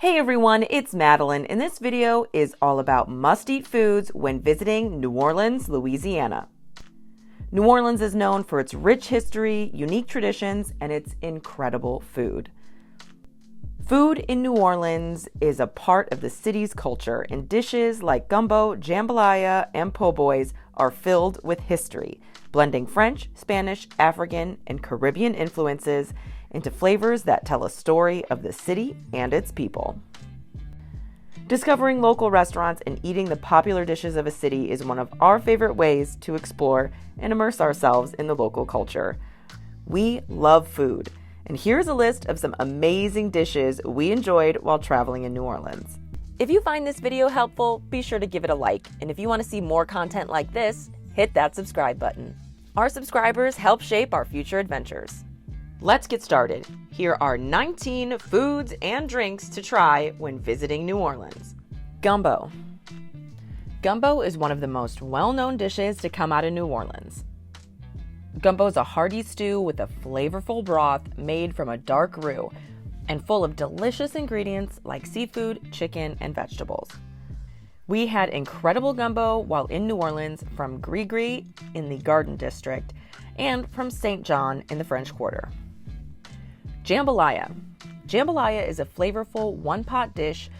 Hey everyone, it's Madeline, and this video is all about must-eat foods when visiting New Orleans, Louisiana. New Orleans is known for its rich history, unique traditions, and its incredible food. Food in New Orleans is a part of the city's culture, and dishes like gumbo, jambalaya, and po' boys are filled with history, blending French, Spanish, African, and Caribbean influences into flavors that tell a story of the city and its people. Discovering local restaurants and eating the popular dishes of a city is one of our favorite ways to explore and immerse ourselves in the local culture. We love food, and here's a list of some amazing dishes we enjoyed while traveling in New Orleans. If you find this video helpful, be sure to give it a like, and if you want to see more content like this, hit that subscribe button. Our subscribers help shape our future adventures. Let's get started. Here are 19 foods and drinks to try when visiting New Orleans. Gumbo. Gumbo is one of the most well-known dishes to come out of New Orleans. Gumbo is a hearty stew with a flavorful broth made from a dark roux and full of delicious ingredients like seafood, chicken, and vegetables. We had incredible gumbo while in New Orleans from Gris in the Garden District and from St. John in the French Quarter. Jambalaya. Jambalaya is a flavorful one-pot dish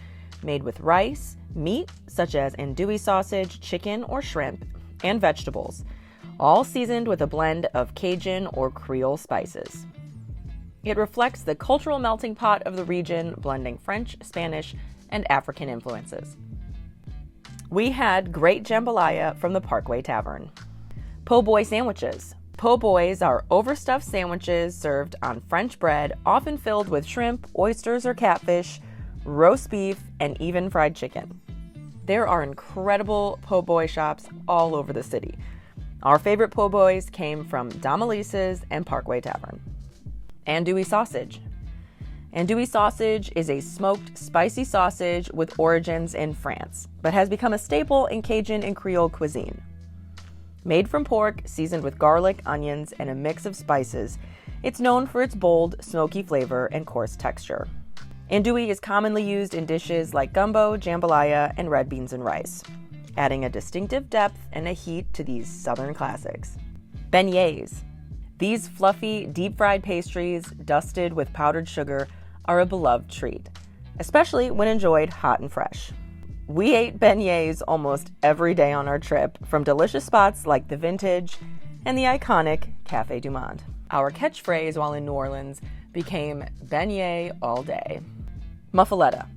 made with rice, meat such as andouille sausage, chicken or shrimp, and vegetables, all seasoned with a blend of Cajun or Creole spices. It reflects the cultural melting pot of the region, blending French, Spanish, and African influences. We had great jambalaya from the Parkway Tavern. Po' boy sandwiches. Po' boys are overstuffed sandwiches served on French bread, often filled with shrimp, oysters or catfish, roast beef, and even fried chicken. There are incredible po' boy shops all over the city. Our favorite po' boys came from Damalisa's and Parkway Tavern. Andouille sausage. Andouille sausage is a smoked, spicy sausage with origins in France, but has become a staple in Cajun and Creole cuisine. Made from pork, seasoned with garlic, onions, and a mix of spices, it's known for its bold, smoky flavor and coarse texture. Andouille is commonly used in dishes like gumbo, jambalaya, and red beans and rice, adding a distinctive depth and a heat to these southern classics. Beignets. These fluffy, deep-fried pastries, dusted with powdered sugar, are a beloved treat, especially when enjoyed hot and fresh. We ate beignets almost every day on our trip, from delicious spots like the Vintage and the iconic Café du Monde. Our catchphrase while in New Orleans became beignet all day. Muffaletta.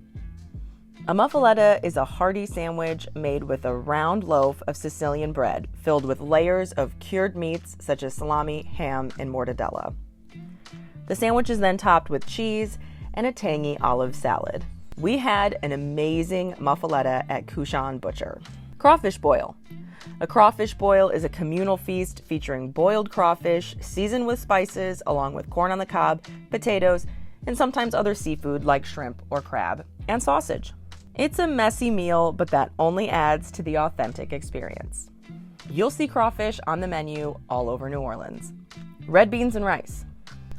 A muffaletta is a hearty sandwich made with a round loaf of Sicilian bread filled with layers of cured meats such as salami, ham, and mortadella. The sandwich is then topped with cheese and a tangy olive salad. We had an amazing muffaletta at Cajun Butcher. Crawfish boil. A crawfish boil is a communal feast featuring boiled crawfish seasoned with spices along with corn on the cob, potatoes, and sometimes other seafood like shrimp or crab, and sausage. It's a messy meal, but that only adds to the authentic experience. You'll see crawfish on the menu all over New Orleans. Red beans and rice.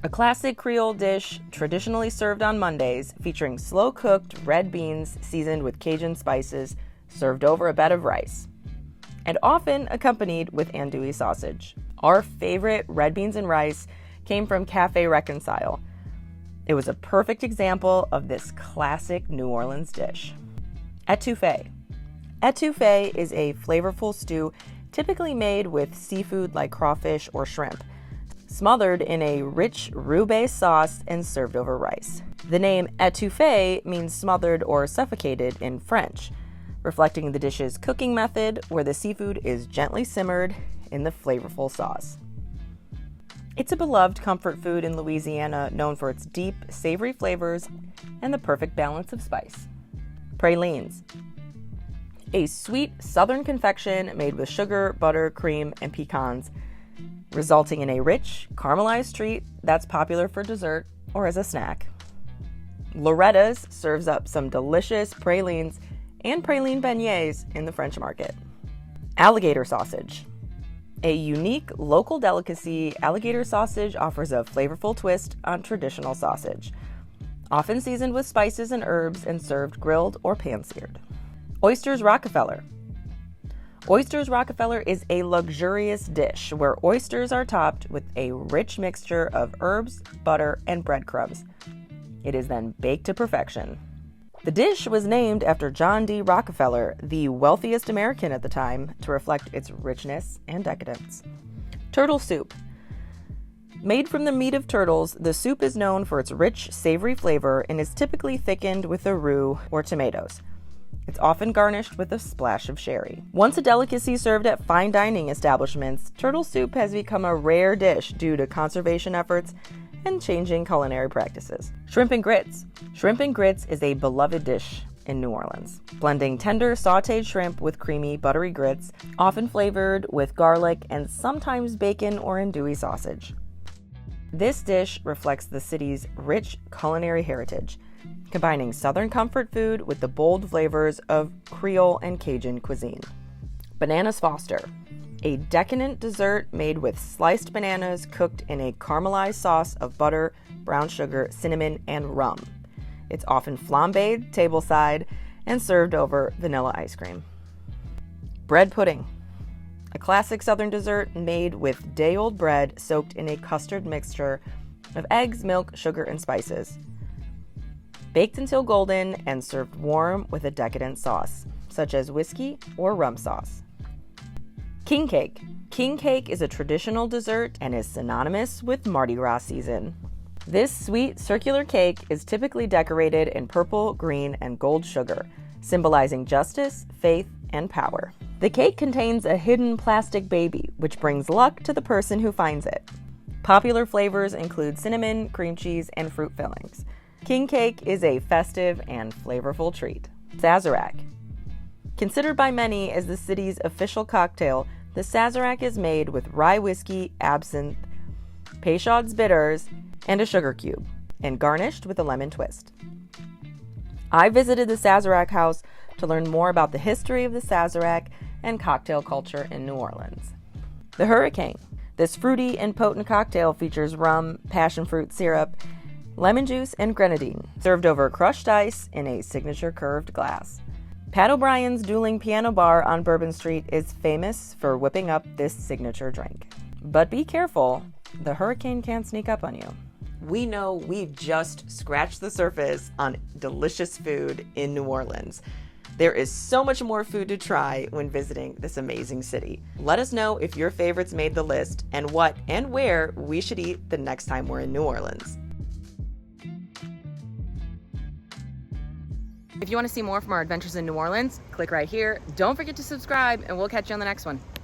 A classic Creole dish traditionally served on Mondays, featuring slow-cooked red beans seasoned with Cajun spices, served over a bed of rice, and often accompanied with andouille sausage. Our favorite red beans and rice came from Café Reconcile. It was a perfect example of this classic New Orleans dish. Etouffee. Etouffee is a flavorful stew typically made with seafood like crawfish or shrimp, smothered in a rich roux-based sauce and served over rice. The name étouffée means smothered or suffocated in French, reflecting the dish's cooking method where the seafood is gently simmered in the flavorful sauce. It's a beloved comfort food in Louisiana, known for its deep, savory flavors and the perfect balance of spice. Pralines. A sweet southern confection made with sugar, butter, cream, and pecans, resulting in a rich, caramelized treat that's popular for dessert or as a snack. Loretta's serves up some delicious pralines and praline beignets in the French market. Alligator sausage. A unique local delicacy, alligator sausage offers a flavorful twist on traditional sausage. often seasoned with spices and herbs and served grilled or pan-seared. Oysters Rockefeller. Oysters Rockefeller is a luxurious dish where oysters are topped with a rich mixture of herbs, butter, and breadcrumbs. It is then baked to perfection. The dish was named after John D. Rockefeller, the wealthiest American at the time, to reflect its richness and decadence. Turtle soup. Made from the meat of turtles, the soup is known for its rich, savory flavor and is typically thickened with a roux or tomatoes. It's often garnished with a splash of sherry. Once a delicacy served at fine dining establishments, turtle soup has become a rare dish due to conservation efforts and changing culinary practices. Shrimp and grits. Shrimp and grits is a beloved dish in New Orleans, blending tender sautéed shrimp with creamy, buttery grits, often flavored with garlic and sometimes bacon or andouille sausage. This dish reflects the city's rich culinary heritage, combining Southern comfort food with the bold flavors of Creole and Cajun cuisine. Bananas Foster, a decadent dessert made with sliced bananas cooked in a caramelized sauce of butter, brown sugar, cinnamon, and rum. It's often flambéed tableside and served over vanilla ice cream. Bread pudding, a classic Southern dessert made with day-old bread soaked in a custard mixture of eggs, milk, sugar, and spices. Baked until golden and served warm with a decadent sauce, such as whiskey or rum sauce. King cake. King cake is a traditional dessert and is synonymous with Mardi Gras season. This sweet circular cake is typically decorated in purple, green, and gold sugar, symbolizing justice, faith, and power. The cake contains a hidden plastic baby, which brings luck to the person who finds it. Popular flavors include cinnamon, cream cheese, and fruit fillings. King cake is a festive and flavorful treat. Sazerac. Considered by many as the city's official cocktail, the Sazerac is made with rye whiskey, absinthe, Peychaud's bitters, and a sugar cube, and garnished with a lemon twist. I visited the Sazerac house to learn more about the history of the Sazerac and cocktail culture in New Orleans. The Hurricane. This fruity and potent cocktail features rum, passion fruit syrup, lemon juice, and grenadine, served over crushed ice in a signature curved glass. Pat O'Brien's Dueling Piano Bar on Bourbon Street is famous for whipping up this signature drink. But be careful, the hurricane can sneak up on you. We know we've just scratched the surface on delicious food in New Orleans. There is so much more food to try when visiting this amazing city. Let us know if your favorites made the list and what and where we should eat the next time we're in New Orleans. If you want to see more from our adventures in New Orleans, click right here. Don't forget to subscribe, and we'll catch you on the next one.